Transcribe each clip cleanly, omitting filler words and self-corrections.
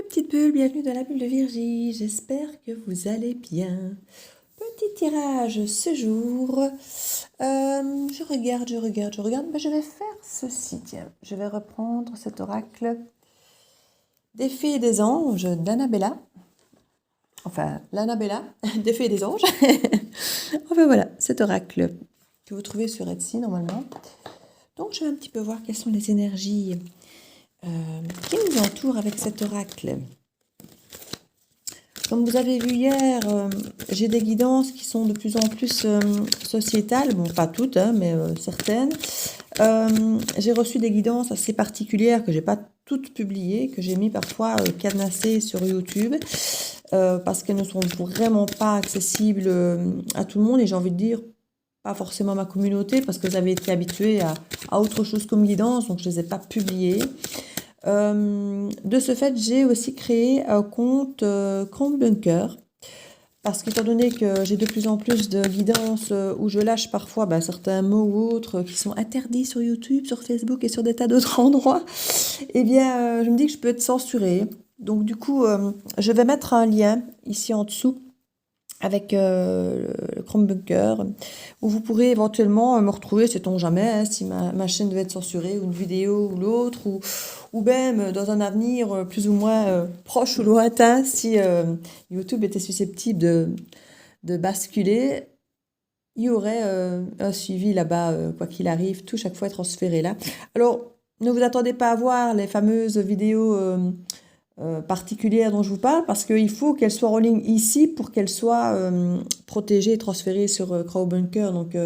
petites bulles, bienvenue dans la bulle de Virgie, j'espère que vous allez bien. Petit tirage ce jour, je regarde, je vais faire ceci, tiens, je vais reprendre cet oracle des fées et des anges d'Annabella, enfin l'Annabella des fées et des anges, enfin voilà, cet oracle que vous trouvez sur Etsy normalement. Donc je vais un petit peu voir quelles sont les énergies qui nous entourent avec cet oracle. Comme vous avez vu hier, j'ai des guidances qui sont de plus en plus sociétales, bon pas toutes, hein, mais certaines. J'ai reçu des guidances assez particulières que j'ai pas toutes publiées, que j'ai mis parfois cadenassées sur YouTube, parce qu'elles ne sont vraiment pas accessibles à tout le monde, et j'ai envie de dire, pas forcément à ma communauté, parce que j'avais été habituée à autre chose comme guidance, donc je ne les ai pas publiées. De ce fait, j'ai aussi créé un compte Chrome Bunker, parce qu'étant donné que j'ai de plus en plus de guidances où je lâche parfois certains mots ou autres qui sont interdits sur YouTube, sur Facebook et sur des tas d'autres endroits, eh bien, je me dis que je peux être censurée. Donc du coup, je vais mettre un lien ici en dessous avec le Chrome Bunker, où vous pourrez éventuellement me retrouver, sait-on jamais, hein, si ma chaîne devait être censurée, ou une vidéo ou l'autre, ou même dans un avenir plus ou moins proche ou lointain, si YouTube était susceptible de basculer, il y aurait un suivi là-bas, quoi qu'il arrive, tout chaque fois est transféré là. Alors, ne vous attendez pas à voir les fameuses vidéos particulière dont je vous parle, parce qu'il faut qu'elle soit en ligne ici pour qu'elle soit protégée et transférée sur Chrome Bunker. Donc,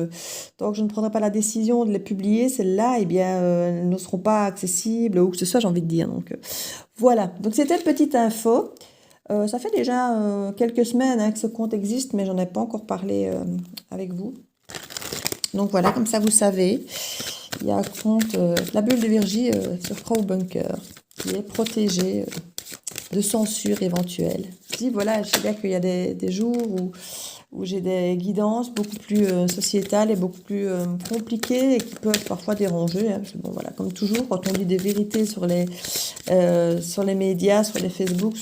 tant que je ne prendrai pas la décision de les publier, celles-là, eh bien, elles ne seront pas accessibles, ou que ce soit, j'ai envie de dire. Donc, voilà. Donc, c'était une petite info. Ça fait déjà quelques semaines que ce compte existe, mais j'en ai pas encore parlé avec vous. Donc, voilà, comme ça, vous savez. Il y a un compte, la bulle de Virgie sur Chrome Bunker, qui est protégé de censure éventuelle. Je dis, voilà, je sais bien qu'il y a des jours où j'ai des guidances beaucoup plus sociétales et beaucoup plus compliquées et qui peuvent parfois déranger. Hein, parce que bon, voilà, comme toujours, quand on dit des vérités sur les médias, sur les Facebook,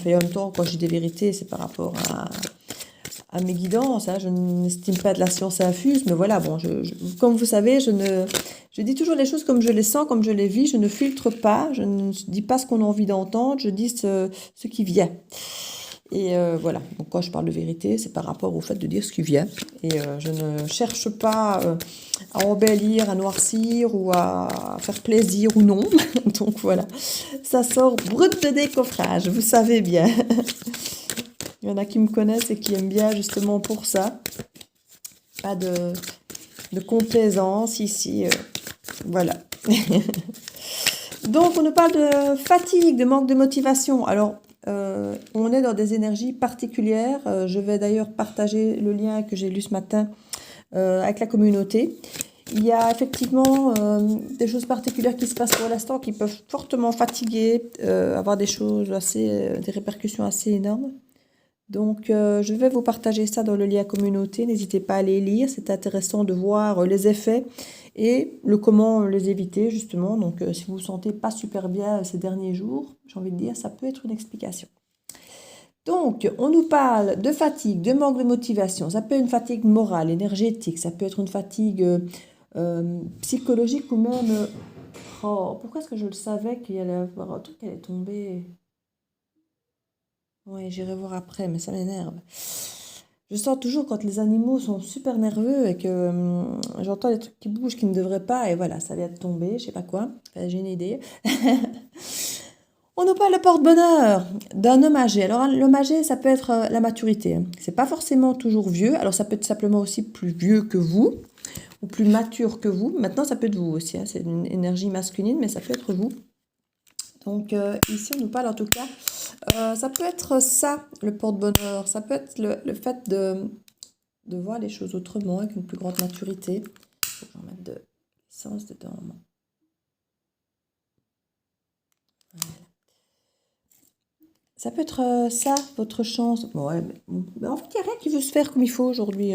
et en même temps, quand je dis des vérités, c'est par rapport à mes guidances, hein. Je n'estime pas de la science infuse, mais voilà, bon, comme vous savez, je dis toujours les choses comme je les sens, comme je les vis, je ne filtre pas, je ne dis pas ce qu'on a envie d'entendre, je dis ce qui vient. Et voilà, donc quand je parle de vérité, c'est par rapport au fait de dire ce qui vient. Et je ne cherche pas à embellir, à noircir ou à faire plaisir ou non. Donc voilà, ça sort brut de décoffrage, vous savez bien. Il y en a qui me connaissent et qui aiment bien justement pour ça. Pas de complaisance ici. Voilà. Donc, on nous parle de fatigue, de manque de motivation. Alors, on est dans des énergies particulières. Je vais d'ailleurs partager le lien que j'ai lu ce matin avec la communauté. Il y a effectivement des choses particulières qui se passent pour l'instant qui peuvent fortement fatiguer, avoir des répercussions assez énormes. Donc, je vais vous partager ça dans le lien communauté. N'hésitez pas à les lire. C'est intéressant de voir les effets et le comment les éviter, justement. Donc, si vous vous sentez pas super bien ces derniers jours, j'ai envie de dire, ça peut être une explication. Donc, on nous parle de fatigue, de manque de motivation. Ça peut être une fatigue morale, énergétique. Ça peut être une fatigue psychologique ou même... Oh, pourquoi est-ce que je le savais qu'il y allait avoir un truc qui allait tomber? Oui, j'irai voir après, mais ça m'énerve. Je sens toujours quand les animaux sont super nerveux et que j'entends des trucs qui bougent qui ne devraient pas, et voilà, ça vient de tomber, je sais pas quoi. Enfin, j'ai une idée. On nous parle de porte-bonheur d'un homme âgé. Alors, l'homme âgé, ça peut être la maturité. C'est pas forcément toujours vieux. Alors, ça peut être simplement aussi plus vieux que vous ou plus mature que vous. Maintenant, ça peut être vous aussi. Hein. C'est une énergie masculine, mais ça peut être vous. Donc, ici, on nous parle en tout cas... ça peut être ça, le porte-bonheur. Ça peut être le fait de voir les choses autrement, avec une plus grande maturité. Je vais en mettre de l'essence dedans. Voilà. Ça peut être ça, votre chance. Bon, ouais, mais en fait, il n'y a rien qui veut se faire comme il faut aujourd'hui.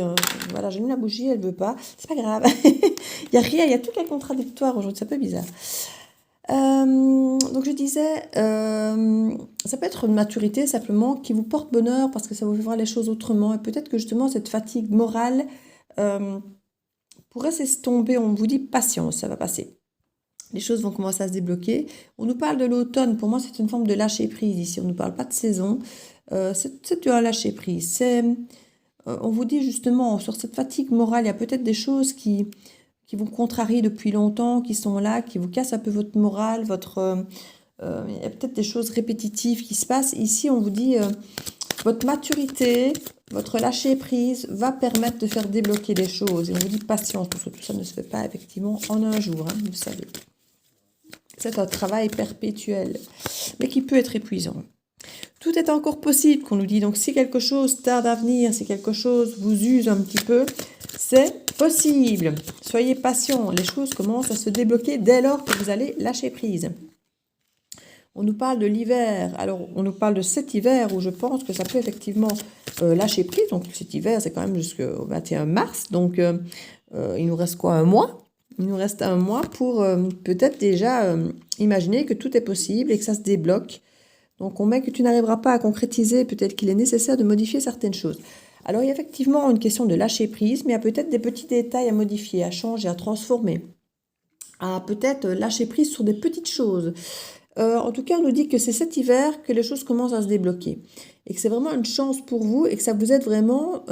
Voilà, j'ai mis la bougie, elle ne veut pas. C'est pas grave. Il n'y a rien, il y a tout qui est contradictoire aujourd'hui. C'est un peu bizarre. Donc je disais, ça peut être une maturité simplement qui vous porte bonheur parce que ça vous fait voir les choses autrement. Et peut-être que justement cette fatigue morale euh, pourrait s'estomper. On vous dit patience, ça va passer. Les choses vont commencer à se débloquer. On nous parle de l'automne. Pour moi, c'est une forme de lâcher prise ici. On ne nous parle pas de saison. C'est un lâcher prise. On vous dit justement, sur cette fatigue morale, il y a peut-être des choses qui vous contrarient depuis longtemps, qui sont là, qui vous cassent un peu votre morale, il y a peut-être des choses répétitives qui se passent. Ici, on vous dit, votre maturité, votre lâcher prise va permettre de faire débloquer les choses. Et on vous dit patience, parce que tout ça ne se fait pas effectivement en un jour, hein, vous savez. C'est un travail perpétuel, mais qui peut être épuisant. Tout est encore possible, qu'on nous dit. Donc, si quelque chose tarde à venir, si quelque chose vous use un petit peu, c'est possible. Soyez patient. Les choses commencent à se débloquer dès lors que vous allez lâcher prise. On nous parle de l'hiver. Alors, on nous parle de cet hiver où je pense que ça peut effectivement lâcher prise. Donc, cet hiver, c'est quand même jusqu'au 21 mars. Donc, il nous reste quoi, un mois? Il nous reste un mois pour peut-être déjà imaginer que tout est possible et que ça se débloque. Donc, on met que tu n'arriveras pas à concrétiser, peut-être qu'il est nécessaire de modifier certaines choses. Alors, il y a effectivement une question de lâcher prise, mais il y a peut-être des petits détails à modifier, à changer, à transformer, à peut-être lâcher prise sur des petites choses. En tout cas, on nous dit que c'est cet hiver que les choses commencent à se débloquer et que c'est vraiment une chance pour vous et que ça vous aide vraiment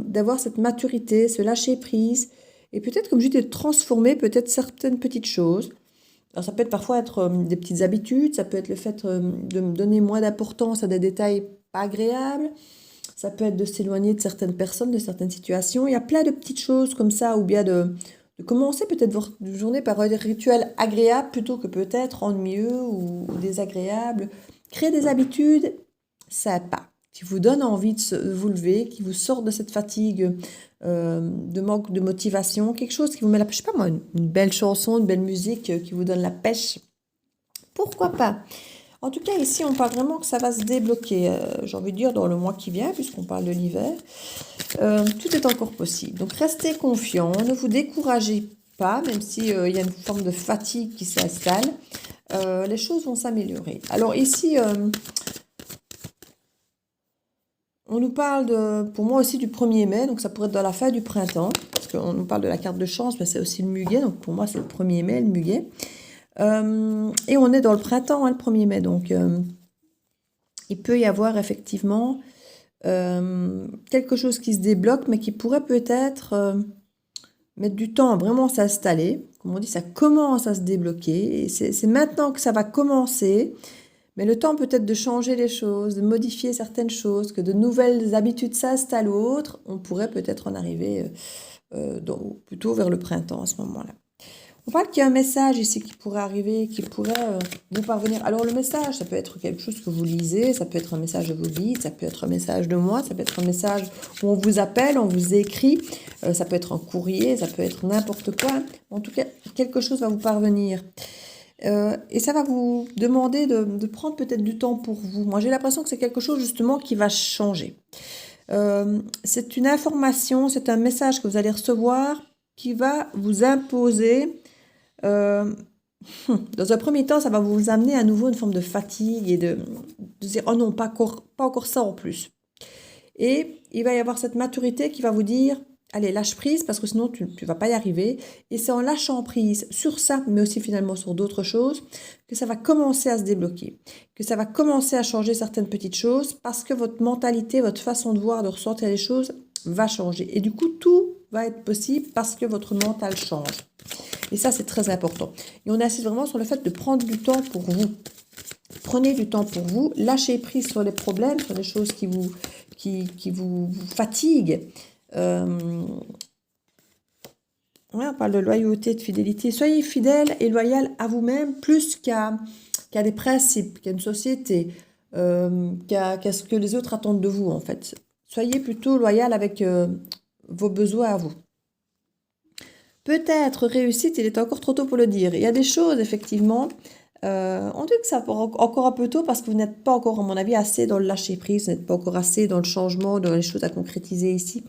d'avoir cette maturité, ce lâcher prise et peut-être, comme je dis, de transformer peut-être certaines petites choses. Alors, ça peut être parfois être des petites habitudes, ça peut être le fait de donner moins d'importance à des détails pas agréables, ça peut être de s'éloigner de certaines personnes, de certaines situations. Il y a plein de petites choses comme ça, ou bien de commencer peut-être votre journée par un rituel agréable plutôt que peut-être ennuyeux ou désagréable. Créer des habitudes sympas qui vous donnent envie de vous lever, qui vous sortent de cette fatigue, de manque de motivation, quelque chose qui vous met la pêche, je sais pas moi, une belle chanson, une belle musique qui vous donne la pêche. Pourquoi pas? En tout cas, ici, on parle vraiment que ça va se débloquer, j'ai envie de dire, dans le mois qui vient, puisqu'on parle de l'hiver. Tout est encore possible. Donc, restez confiants, ne vous découragez pas, même s'il y a une forme de fatigue qui s'installe. Les choses vont s'améliorer. Alors ici, on nous parle, pour moi aussi, du 1er mai, donc ça pourrait être dans la fin du printemps, parce qu'on nous parle de la carte de chance, mais c'est aussi le muguet, donc pour moi, c'est le 1er mai, le muguet. Et on est dans le printemps, hein, le 1er mai, donc il peut y avoir effectivement quelque chose qui se débloque, mais qui pourrait peut-être mettre du temps à vraiment s'installer. Comme on dit, ça commence à se débloquer, et c'est maintenant que ça va commencer. Mais le temps peut-être de changer les choses, de modifier certaines choses, que de nouvelles habitudes s'installent ou autres, on pourrait peut-être en arriver plutôt vers le printemps à ce moment-là. On parle qu'il y a un message ici qui pourrait arriver, qui pourrait vous parvenir. Alors le message, ça peut être quelque chose que vous lisez, ça peut être un message de vos guides, ça peut être un message de moi, ça peut être un message où on vous appelle, on vous écrit, ça peut être un courrier, ça peut être n'importe quoi. En tout cas, quelque chose va vous parvenir. Et ça va vous demander de prendre peut-être du temps pour vous. Moi, j'ai l'impression que c'est quelque chose justement qui va changer. C'est une information, c'est un message que vous allez recevoir qui va vous imposer. Dans un premier temps, ça va vous amener à nouveau une forme de fatigue et de dire oh non, pas encore ça en plus. Et il va y avoir cette maturité qui va vous dire allez, lâche prise parce que sinon tu ne vas pas y arriver. Et c'est en lâchant prise sur ça, mais aussi finalement sur d'autres choses, que ça va commencer à se débloquer, que ça va commencer à changer certaines petites choses parce que votre mentalité, votre façon de voir, de ressentir les choses va changer. Et du coup, tout va être possible parce que votre mental change. Et ça, c'est très important. Et on insiste vraiment sur le fait de prendre du temps pour vous. Prenez du temps pour vous, lâchez prise sur les problèmes, sur les choses qui vous fatiguent. On parle de loyauté, de fidélité. Soyez fidèle et loyal à vous-même plus qu'à des principes, qu'à une société, qu'à ce que les autres attendent de vous, en fait. Soyez plutôt loyal avec vos besoins à vous. Peut-être réussite, il est encore trop tôt pour le dire. Il y a des choses, effectivement, on dit que ça encore un peu tôt parce que vous n'êtes pas encore, à mon avis, assez dans le lâcher-prise, vous n'êtes pas encore assez dans le changement, dans les choses à concrétiser ici.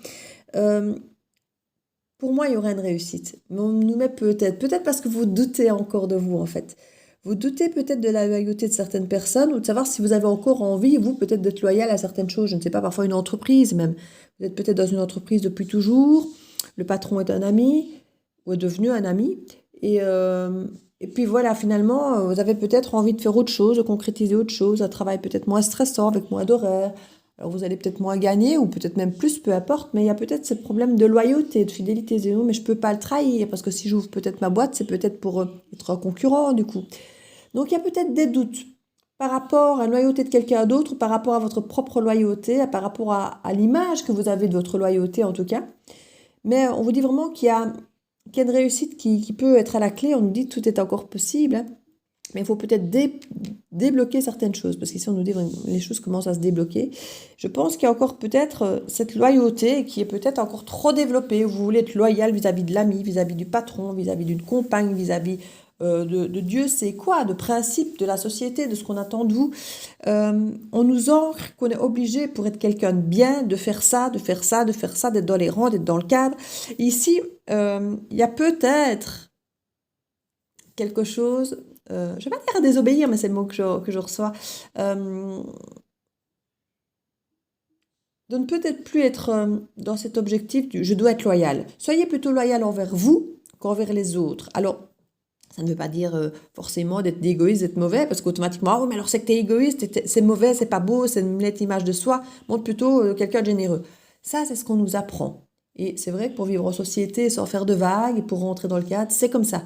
Pour moi, il y aurait une réussite. Mais on nous met peut-être parce que vous doutez encore de vous, en fait. Vous doutez peut-être de la loyauté de certaines personnes ou de savoir si vous avez encore envie, vous, peut-être d'être loyal à certaines choses. Je ne sais pas, parfois une entreprise même. Vous êtes peut-être dans une entreprise depuis toujours. Le patron est un ami ou est devenu un ami. Et puis voilà, finalement, vous avez peut-être envie de faire autre chose, de concrétiser autre chose, un travail peut-être moins stressant, avec moins d'horaires. Alors vous allez peut-être moins gagner ou peut-être même plus, peu importe, mais il y a peut-être ce problème de loyauté, de fidélité. Non, mais je peux pas le trahir parce que si j'ouvre peut-être ma boîte, c'est peut-être pour être un concurrent du coup. Donc il y a peut-être des doutes par rapport à la loyauté de quelqu'un d'autre, par rapport à votre propre loyauté, par rapport à l'image que vous avez de votre loyauté en tout cas. Mais on vous dit vraiment qu'il y a une réussite qui peut être à la clé. On nous dit que tout est encore possible, hein. Mais il faut peut-être débloquer certaines choses, parce qu'ici on nous dit que les choses commencent à se débloquer. Je pense qu'il y a encore peut-être cette loyauté qui est peut-être encore trop développée. Vous voulez être loyal vis-à-vis de l'ami, vis-à-vis du patron, vis-à-vis d'une compagne, vis-à-vis de Dieu c'est quoi, de principes, de la société, de ce qu'on attend de vous. On nous ancre qu'on est obligé pour être quelqu'un de bien, de faire ça, de faire ça, de faire ça, d'être dans les rangs, d'être dans le cadre. Ici, il y a peut-être quelque chose, je ne vais pas dire désobéir, mais c'est le mot que je reçois, de ne peut-être plus être dans cet objectif du je dois être loyal. Soyez plutôt loyal envers vous qu'envers les autres. Alors, ça ne veut pas dire forcément d'être égoïste, d'être mauvais, parce qu'automatiquement, ah oui, mais alors c'est que tu es égoïste, c'est mauvais, c'est pas beau, c'est une lettre image de soi, montre plutôt quelqu'un de généreux. Ça, c'est ce qu'on nous apprend. Et c'est vrai que pour vivre en société sans faire de vagues, pour rentrer dans le cadre, c'est comme ça.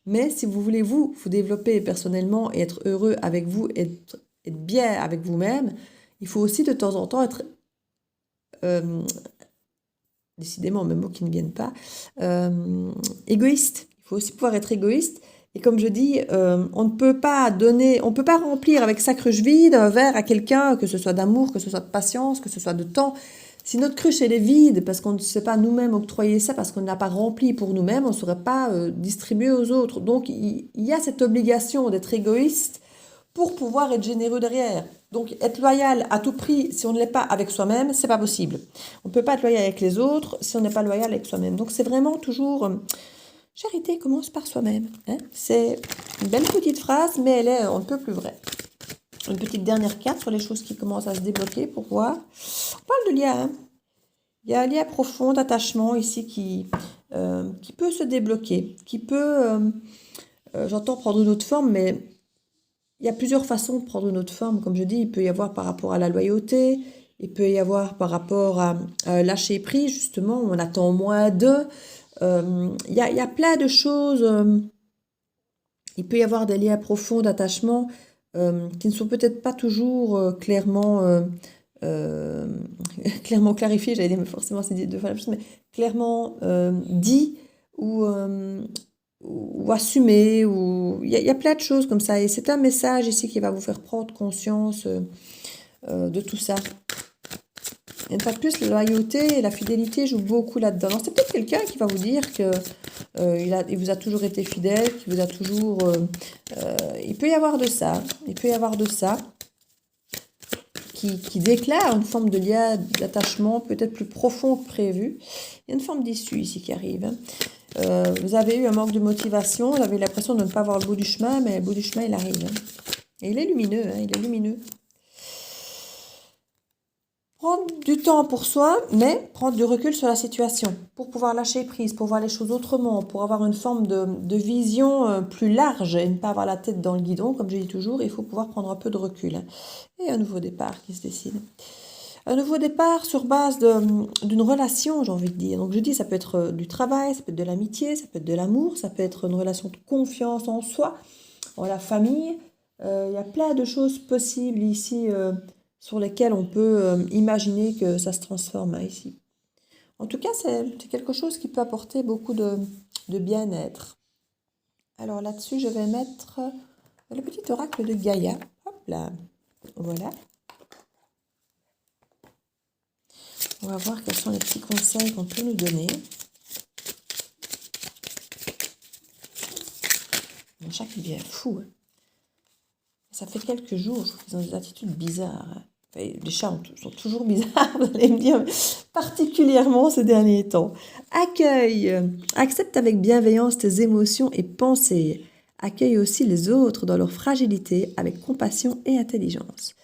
Mais si vous voulez vous développer personnellement et être heureux avec vous, être bien avec vous-même, il faut aussi de temps en temps être, décidément, mes mots qui ne viennent pas, égoïste. Il faut aussi pouvoir être égoïste. Et comme je dis, on ne peut pas donner, on peut pas remplir avec sa cruche vide un verre à quelqu'un, que ce soit d'amour, que ce soit de patience, que ce soit de temps. Si notre cruche elle est vide parce qu'on ne sait pas nous-mêmes octroyer ça, parce qu'on ne l'a pas rempli pour nous-mêmes, on ne saurait pas distribuer aux autres. Donc il y a cette obligation d'être égoïste pour pouvoir être généreux derrière. Donc être loyal à tout prix, si on ne l'est pas avec soi-même, c'est pas possible. On ne peut pas être loyal avec les autres si on n'est pas loyal avec soi-même. Donc c'est vraiment toujours charité commence par soi-même, hein. C'est une belle petite phrase, mais elle est on ne peut plus vraie. Une petite dernière carte sur les choses qui commencent à se débloquer pour voir. On parle de lien, hein. Il y a un lien profond d'attachement ici qui peut se débloquer, qui peut, j'entends prendre une autre forme, mais il y a plusieurs façons de prendre une autre forme. Comme je dis, il peut y avoir par rapport à la loyauté, il peut y avoir par rapport à lâcher prise, justement, on attend moins d'eux. Il y a plein de choses. Il peut y avoir des liens profonds d'attachement qui ne sont peut-être pas toujours clairement clarifiés, j'allais dire, mais forcément c'est dit deux fois la même chose, mais clairement dit ou assumé, ou il y a plein de choses comme ça. Et c'est un message ici qui va vous faire prendre conscience de tout ça. Et une fois de plus, la loyauté et la fidélité jouent beaucoup là-dedans. Alors, c'est peut-être quelqu'un qui va vous dire que il vous a toujours été fidèle, qu'il vous a toujours... il peut y avoir de ça. Il peut y avoir de ça qui déclare une forme de lien d'attachement peut-être plus profond que prévu. Il y a une forme d'issue ici qui arrive, hein. Vous avez eu un manque de motivation, vous avez l'impression de ne pas voir le bout du chemin, mais le bout du chemin, il arrive, hein. Et il est lumineux, hein, il est lumineux. Prendre du temps pour soi, mais prendre du recul sur la situation, pour pouvoir lâcher prise, pour voir les choses autrement, pour avoir une forme de vision plus large et ne pas avoir la tête dans le guidon, comme je dis toujours, il faut pouvoir prendre un peu de recul, hein. Et un nouveau départ qui se dessine. Un nouveau départ sur base d'une relation, j'ai envie de dire. Donc je dis, ça peut être du travail, ça peut être de l'amitié, ça peut être de l'amour, ça peut être une relation de confiance en soi, en la famille. Il y a plein de choses possibles ici sur lesquelles on peut imaginer que ça se transforme, hein, ici. En tout cas, c'est quelque chose qui peut apporter beaucoup de bien-être. Alors là-dessus, je vais mettre le petit oracle de Gaïa. Hop là, voilà. On va voir quels sont les petits conseils qu'on peut nous donner. Mon chat qui devient fou, hein. Ça fait quelques jours, je trouve qu'ils ont des attitudes bizarres, hein. Enfin, les chats sont toujours bizarres, vous allez me dire, particulièrement ces derniers temps. Accueille, accepte avec bienveillance tes émotions et pensées. accueille aussi les autres dans leur fragilité avec compassion et intelligence.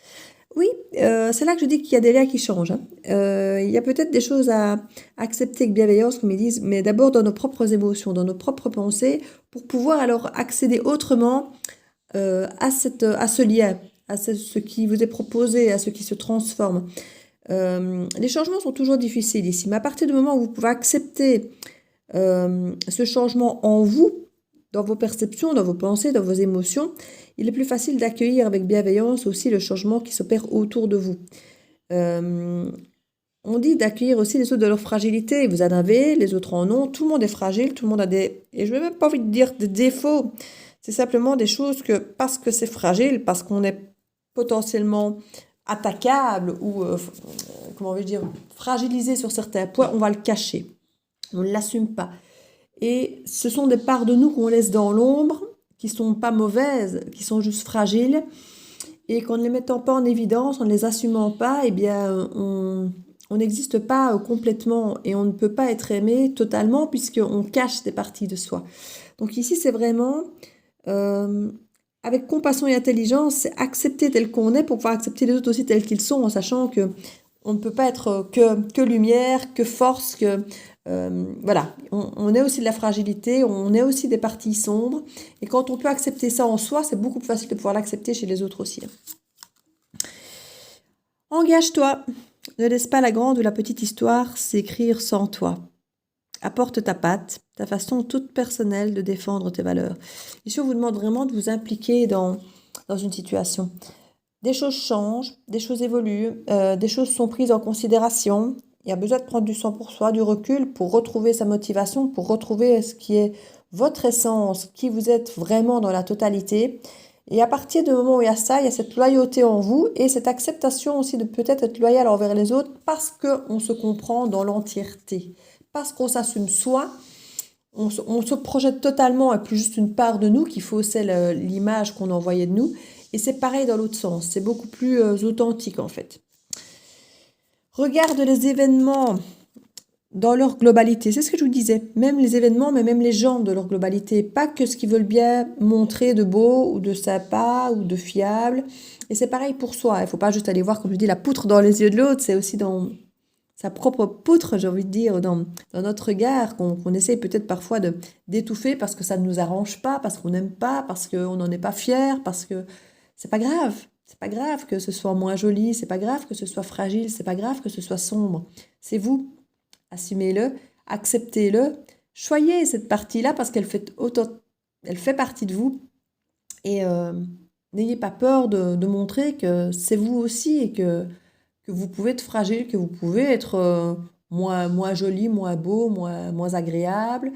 Oui, c'est là que je dis qu'il y a des liens qui changent, hein. Il y a peut-être des choses à accepter avec bienveillance, comme ils disent, mais d'abord dans nos propres émotions, dans nos propres pensées, pour pouvoir alors accéder autrement à ce lien, à ce qui vous est proposé, à ce qui se transforme. Les changements sont toujours difficiles ici, mais à partir du moment où vous pouvez accepter ce changement en vous, dans vos perceptions, dans vos pensées, dans vos émotions, il est plus facile d'accueillir avec bienveillance aussi le changement qui s'opère autour de vous. On dit d'accueillir aussi les autres de leur fragilité. Vous en avez, les autres en ont. Tout le monde est fragile, tout le monde a des... Et je n'ai même pas envie de dire des défauts. C'est simplement des choses que, parce que c'est fragile, parce qu'on est potentiellement attaquable ou, comment vais-je dire, fragilisé sur certains points, on va le cacher. On ne l'assume pas. Et ce sont des parts de nous qu'on laisse dans l'ombre, qui ne sont pas mauvaises, qui sont juste fragiles, et qu'en ne les mettant pas en évidence, en ne les assumant pas, eh bien, on n'existe pas complètement et on ne peut pas être aimé totalement puisqu'on cache des parties de soi. Donc ici, c'est vraiment, avec compassion et intelligence, c'est accepter tel qu'on est pour pouvoir accepter les autres aussi tels qu'ils sont, en sachant que on ne peut pas être que lumière, que force, que... voilà, on est aussi de la fragilité, on est aussi des parties sombres. Et quand on peut accepter ça en soi, c'est beaucoup plus facile de pouvoir l'accepter chez les autres aussi. Engage-toi. Ne laisse pas la grande ou la petite histoire s'écrire sans toi. Apporte ta patte, ta façon toute personnelle de défendre tes valeurs. Ici, on vous demande vraiment de vous impliquer dans une situation. Des choses changent, des choses évoluent, des choses sont prises en considération. Il y a besoin de prendre du sang pour soi, du recul pour retrouver sa motivation, pour retrouver ce qui est votre essence, qui vous êtes vraiment dans la totalité. Et à partir du moment où il y a ça, il y a cette loyauté en vous et cette acceptation aussi de peut-être être loyal envers les autres parce qu'on se comprend dans l'entièreté. Parce qu'on s'assume soi, on se projette totalement et plus juste une part de nous qui faussait l'image qu'on envoyait de nous. Et c'est pareil dans l'autre sens, c'est beaucoup plus authentique en fait. Regarde les événements dans leur globalité, c'est ce que je vous disais, même les événements, mais même les gens de leur globalité, pas que ce qu'ils veulent bien montrer de beau ou de sympa ou de fiable. Et c'est pareil pour soi, il ne faut pas juste aller voir, comme je dis, la poutre dans les yeux de l'autre, c'est aussi dans sa propre poutre, j'ai envie de dire, dans notre regard, qu'on essaye peut-être parfois d'étouffer parce que ça ne nous arrange pas, parce qu'on n'aime pas, parce qu'on n'en est pas fier, parce que c'est pas grave. C'est pas grave que ce soit moins joli, c'est pas grave que ce soit fragile, c'est pas grave que ce soit sombre. C'est vous. Assumez-le, acceptez-le, choyez cette partie-là parce qu'elle fait partie de vous. Et n'ayez pas peur de montrer que c'est vous aussi et que vous pouvez être fragile, que vous pouvez être moins joli, moins beau, moins agréable,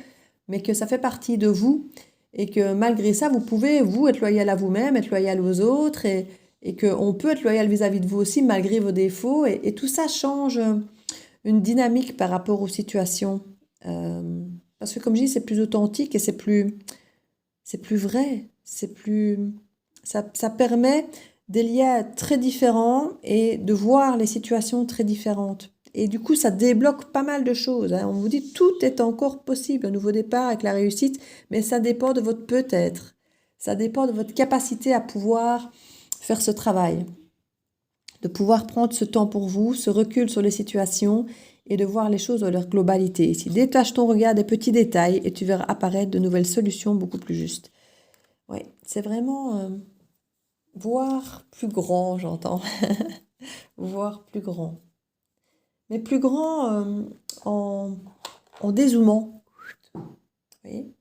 mais que ça fait partie de vous et que malgré ça, vous pouvez, vous, être loyal à vous-même, être loyal aux autres et qu'on peut être loyal vis-à-vis de vous aussi malgré vos défauts. Et tout ça change une dynamique par rapport aux situations. Parce que comme je dis, c'est plus authentique et c'est plus vrai. Ça permet des liens très différents et de voir les situations très différentes. Et du coup, ça débloque pas mal de choses, hein. On vous dit tout est encore possible, un nouveau départ avec la réussite, mais ça dépend de votre peut-être. Ça dépend de votre capacité à pouvoir faire ce travail, de pouvoir prendre ce temps pour vous, ce recul sur les situations et de voir les choses dans leur globalité. Ici, détache ton regard des petits détails et tu verras apparaître de nouvelles solutions beaucoup plus justes. Oui, c'est vraiment voir plus grand, j'entends. Voir plus grand. Mais plus grand en dézoomant. Vous voyez ?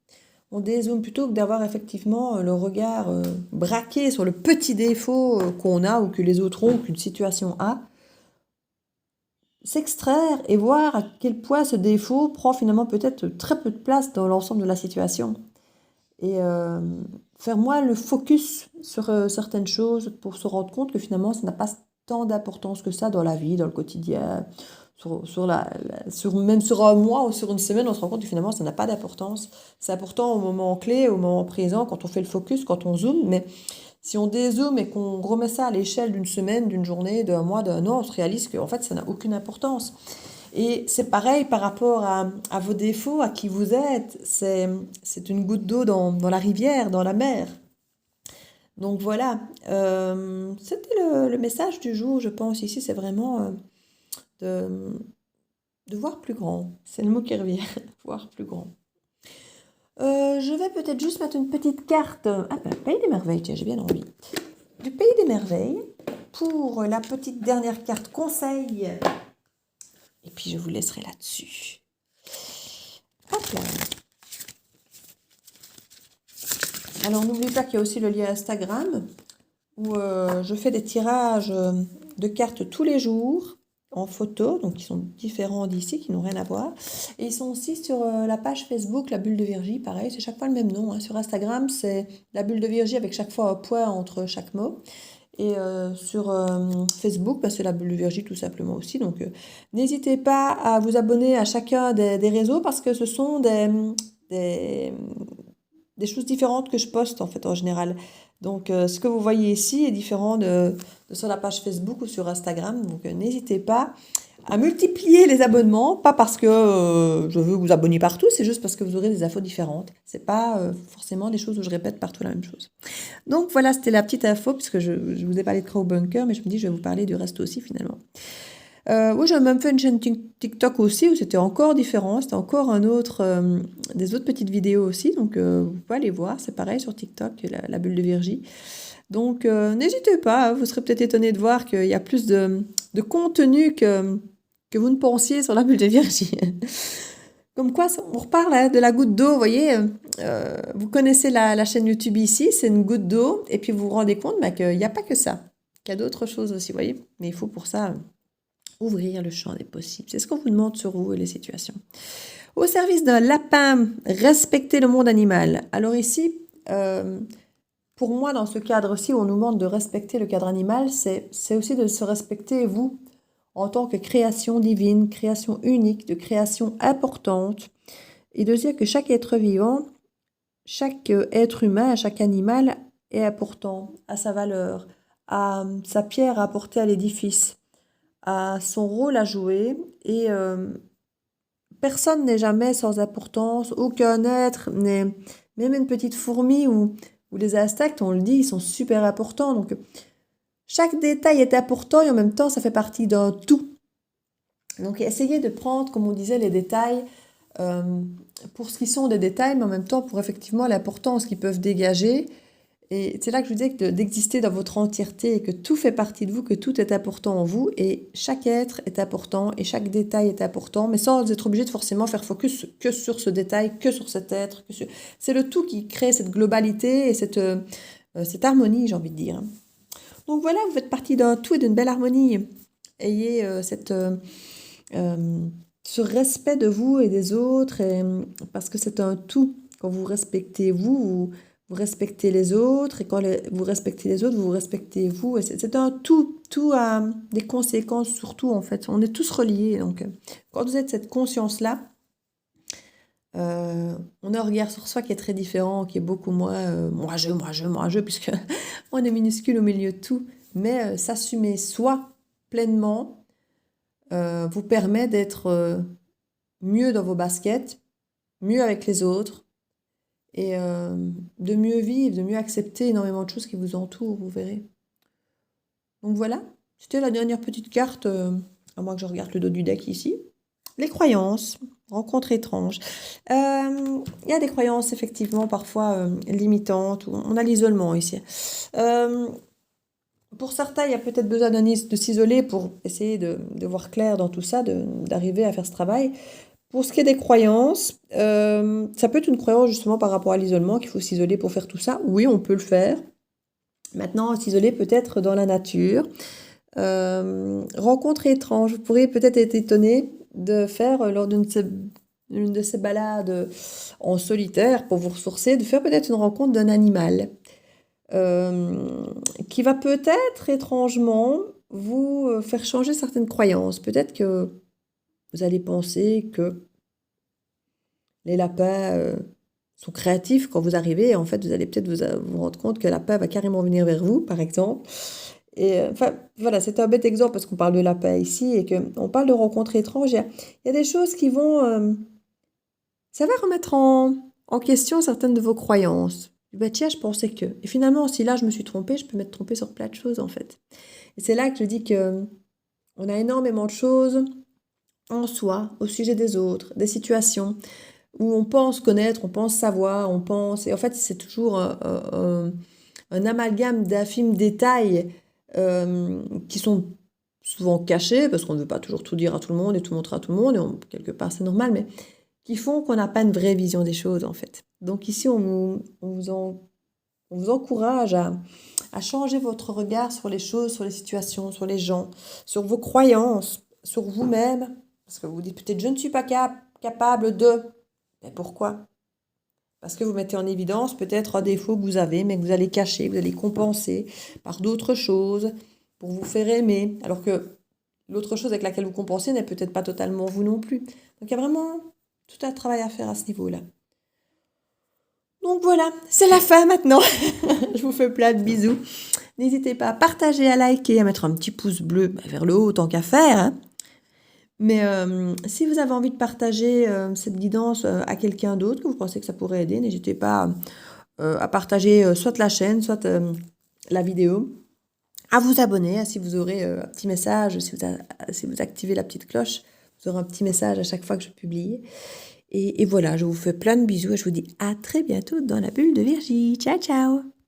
On dézoome plutôt que d'avoir effectivement le regard braqué sur le petit défaut qu'on a ou que les autres ont, qu'une situation a. S'extraire et voir à quel point ce défaut prend finalement peut-être très peu de place dans l'ensemble de la situation. Et faire moins le focus sur certaines choses pour se rendre compte que finalement ça n'a pas tant d'importance que ça dans la vie, dans le quotidien, même sur un mois ou sur une semaine, on se rend compte que finalement ça n'a pas d'importance. C'est important au moment clé, au moment présent, quand on fait le focus, quand on zoome, mais si on dézoome et qu'on remet ça à l'échelle d'une semaine, d'une journée, d'un mois, d'un an, on se réalise qu'en fait ça n'a aucune importance. Et c'est pareil par rapport à vos défauts, à qui vous êtes. C'est une goutte d'eau dans la rivière, dans la mer. Donc voilà, c'était le message du jour, je pense. Ici, c'est vraiment de, de voir plus grand. C'est le mot qui revient, voir plus grand. Je vais peut-être juste mettre une petite carte. Ah ben, Pays des Merveilles, tiens, j'ai bien envie. Du Pays des Merveilles, pour la petite dernière carte conseil. Et puis je vous laisserai là-dessus. Hop là. Alors n'oubliez pas qu'il y a aussi le lien Instagram, où je fais des tirages de cartes tous les jours en photo, donc qui sont différents d'ici, qui n'ont rien à voir. Et ils sont aussi sur la page Facebook, la bulle de Virgie, pareil, c'est chaque fois le même nom, hein. Sur Instagram, c'est la bulle de Virgie avec chaque fois un point entre chaque mot. Et sur Facebook, bah, c'est la bulle de Virgie tout simplement aussi. Donc n'hésitez pas à vous abonner à chacun des réseaux parce que ce sont des, des choses différentes que je poste en fait en général. Donc ce que vous voyez ici est différent de sur la page Facebook ou sur Instagram. Donc n'hésitez pas à multiplier les abonnements, pas parce que je veux vous abonner partout, c'est juste parce que vous aurez des infos différentes. C'est pas forcément des choses où je répète partout la même chose. Donc voilà, c'était la petite info, puisque je vous ai parlé de Crow Bunker, mais je me dis je vais vous parler du reste aussi finalement. Oui, j'ai même fait une chaîne TikTok aussi où c'était encore différent, c'était encore des autres petites vidéos aussi, donc vous pouvez aller voir, c'est pareil sur TikTok, la bulle de Virgie. Donc n'hésitez pas, vous serez peut-être étonné de voir qu'il y a plus de contenu que vous ne pensiez sur la bulle de Virgie. Comme quoi, on reparle de la goutte d'eau, vous voyez, vous connaissez la chaîne YouTube ici, c'est une goutte d'eau, et puis vous vous rendez compte qu'il n'y a pas que ça, qu'il y a d'autres choses aussi, vous voyez, mais il faut pour ça ouvrir le champ des possibles. C'est ce qu'on vous demande sur vous et les situations. Au service d'un lapin, respecter le monde animal. Alors ici, pour moi, dans ce cadre-ci, où on nous demande de respecter le cadre animal, c'est aussi de se respecter, vous, en tant que création divine, création unique, de création importante, et de dire que chaque être vivant, chaque être humain, chaque animal est important, à sa valeur, à sa pierre à apporter à l'édifice, a son rôle à jouer et personne n'est jamais sans importance, aucun être n'est, même une petite fourmi ou les insectes, on le dit, ils sont super importants. Donc chaque détail est important et en même temps ça fait partie d'un tout. Donc essayez de prendre, comme on disait, les détails pour ce qui sont des détails, mais en même temps pour effectivement l'importance qu'ils peuvent dégager. Et c'est là que je vous disais d'exister dans votre entièreté et que tout fait partie de vous, que tout est important en vous et chaque être est important et chaque détail est important, mais sans être obligé de forcément faire focus que sur ce détail, que sur cet être. C'est le tout qui crée cette globalité et cette harmonie, j'ai envie de dire. Donc voilà, vous faites partie d'un tout et d'une belle harmonie. Ayez ce respect de vous et des autres, parce que c'est un tout. Quand vous respectez vous respectez les autres, et quand vous respectez les autres, vous respectez vous. Et c'est un tout a des conséquences sur tout, en fait. On est tous reliés. Donc, quand vous êtes cette conscience-là, on a un regard sur soi qui est très différent, qui est beaucoup moins moi-je, puisque on est minuscule au milieu de tout. Mais s'assumer soi pleinement vous permet d'être mieux dans vos baskets, mieux avec les autres, et de mieux vivre, de mieux accepter énormément de choses qui vous entourent, vous verrez. Donc voilà, c'était la dernière petite carte, à moins que je regarde le dos du deck ici. Les croyances, rencontres étranges. Il y a des croyances effectivement parfois limitantes, on a l'isolement ici. Pour certains, il y a peut-être besoin de s'isoler pour essayer de voir clair dans tout ça, d'arriver à faire ce travail. Pour ce qui est des croyances, ça peut être une croyance justement par rapport à l'isolement, qu'il faut s'isoler pour faire tout ça. Oui, on peut le faire. Maintenant, s'isoler peut-être dans la nature. Rencontre étrange. Vous pourriez peut-être être étonné de faire lors d'une de ces balades en solitaire pour vous ressourcer, de faire peut-être une rencontre d'un animal qui va peut-être étrangement vous faire changer certaines croyances. Peut-être que vous allez penser que les lapins sont créatifs quand vous arrivez. Et en fait, vous allez peut-être vous rendre compte que le lapin va carrément venir vers vous, par exemple. Et enfin, voilà, c'est un bête exemple parce qu'on parle de lapin ici et qu'on parle de rencontres étranges. Il y a des choses qui vont... ça va remettre en question certaines de vos croyances. Bah tiens, je pensais que... Et finalement, si là, je me suis trompée, je peux m'être trompée sur plein de choses, en fait. Et c'est là que je dis que on a énormément de choses en soi, au sujet des autres, des situations où on pense connaître, on pense savoir, on pense... Et en fait, c'est toujours un amalgame d'infimes détails qui sont souvent cachés, parce qu'on ne veut pas toujours tout dire à tout le monde et tout montrer à tout le monde, et quelque part c'est normal, mais qui font qu'on n'a pas une vraie vision des choses en fait. Donc ici, on vous encourage à changer votre regard sur les choses, sur les situations, sur les gens, sur vos croyances, sur vous-même, parce que vous vous dites peut-être je ne suis pas capable de... Mais pourquoi? Parce que vous mettez en évidence peut-être un défaut que vous avez, mais que vous allez cacher, vous allez compenser par d'autres choses pour vous faire aimer. Alors que l'autre chose avec laquelle vous compensez n'est peut-être pas totalement vous non plus. Donc il y a vraiment tout un travail à faire à ce niveau-là. Donc voilà, c'est la fin maintenant. Je vous fais plein de bisous. N'hésitez pas à partager, à liker, à mettre un petit pouce bleu vers le haut tant qu'à faire, hein. Mais si vous avez envie de partager cette guidance à quelqu'un d'autre, que vous pensez que ça pourrait aider, n'hésitez pas à partager soit la chaîne, soit la vidéo, à vous abonner, si vous aurez un petit message, si vous activez la petite cloche, vous aurez un petit message à chaque fois que je publie. Et voilà, je vous fais plein de bisous et je vous dis à très bientôt dans la bulle de Virgie. Ciao, ciao!